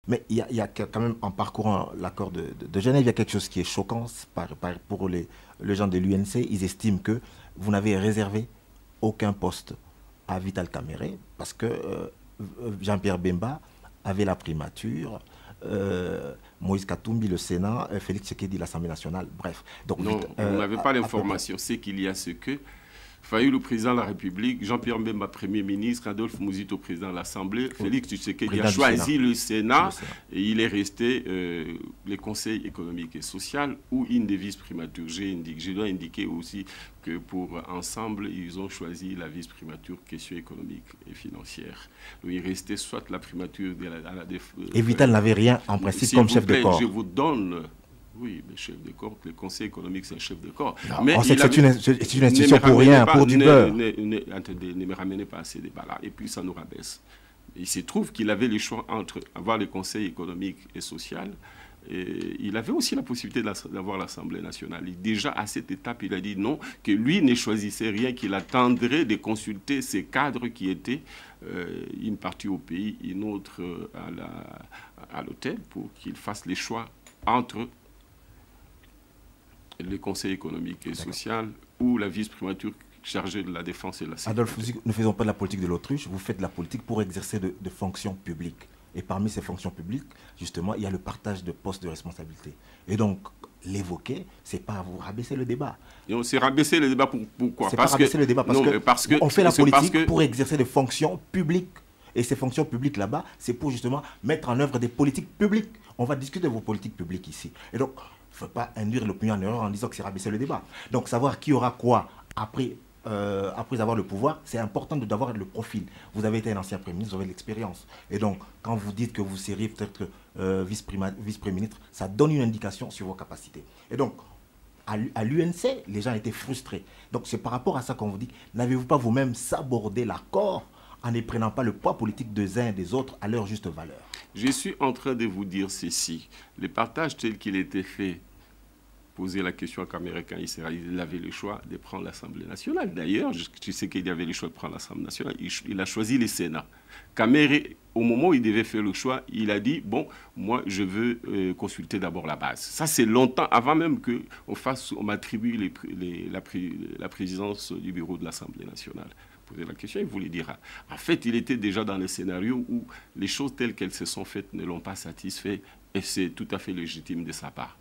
Mais il y a quand même, en parcourant l'accord de Genève, il y a quelque chose qui est choquant pour les gens de l'UNC. Ils estiment que vous n'avez réservé aucun poste à Vital Kamere parce que Jean-Pierre Bemba avait la primature, Moïse Katumbi le Sénat, Félix Tshisekedi l'Assemblée nationale, bref. Donc, Non, vous n'avez pas l'information. C'est qu'il y a ce que Fayou, le président de la République, Jean-Pierre Mbemba, Premier ministre, Adolphe Mouzito, président de l'Assemblée, Félix Tshisekedi a choisi le Sénat et il est resté les conseils économiques et sociaux ou une des vice-primatures. Je dois indiquer aussi que pour ensemble, ils ont choisi la vice-primature questions économiques et financières. Donc il restait soit la primature de la défense. Et Vital n'avait rien en principe comme chef de corps. Je vous donne. Oui, le chef de corps, le conseil économique, c'est un chef de corps. Non, mais on sait que c'est une institution pour rien, pour du beurre. Ne me ramenez pas à ces débats-là, et puis ça nous rabaisse. Il se trouve qu'il avait le choix entre avoir le conseil économique et social, et il avait aussi la possibilité d'avoir l'Assemblée nationale. Et déjà, à cette étape, il a dit non, que lui ne choisissait rien, qu'il attendrait de consulter ces cadres qui étaient une partie au pays, une autre à l'hôtel, pour qu'il fasse les choix entre le Conseil économique et social ou la vice-primature chargée de la défense et de la sécurité. Adolphe, nous ne faisons pas de la politique de l'autruche, vous faites de la politique pour exercer de fonctions publiques. Et parmi ces fonctions publiques, justement, il y a le partage de postes de responsabilité. Et donc, l'évoquer, c'est pas vous rabaisser le débat. C'est rabaisser le débat pourquoi? C'est pas rabaisser le débat parce que on fait la politique pour exercer des fonctions publiques. Et ces fonctions publiques là-bas, c'est pour justement mettre en œuvre des politiques publiques. On va discuter de vos politiques publiques ici. Et donc, il ne faut pas induire l'opinion en erreur en disant que c'est rabaisser le débat. Donc, savoir qui aura quoi après avoir le pouvoir, c'est important d'avoir le profil. Vous avez été un ancien Premier ministre, vous avez l'expérience. Et donc, quand vous dites que vous seriez peut-être vice-Premier ministre, ça donne une indication sur vos capacités. Et donc, à l'UNC, les gens étaient frustrés. Donc, c'est par rapport à ça qu'on vous dit, n'avez-vous pas vous-même sabordé l'accord en ne prenant pas le poids politique des uns et des autres à leur juste valeur? Je suis en train de vous dire ceci. Le partage tel qu'il était fait, poser la question à Kamere quand il avait le choix de prendre l'Assemblée nationale. D'ailleurs, je sais qu'il avait le choix de prendre l'Assemblée nationale. Il a choisi le Sénat. Kamere, au moment où il devait faire le choix, il a dit, bon, moi, je veux consulter d'abord la base. Ça, c'est longtemps, avant même qu'on m'attribue la présidence du bureau de l'Assemblée nationale. Poser la question, il voulait dire. En fait, il était déjà dans le scénario où les choses telles qu'elles se sont faites ne l'ont pas satisfait et c'est tout à fait légitime de sa part.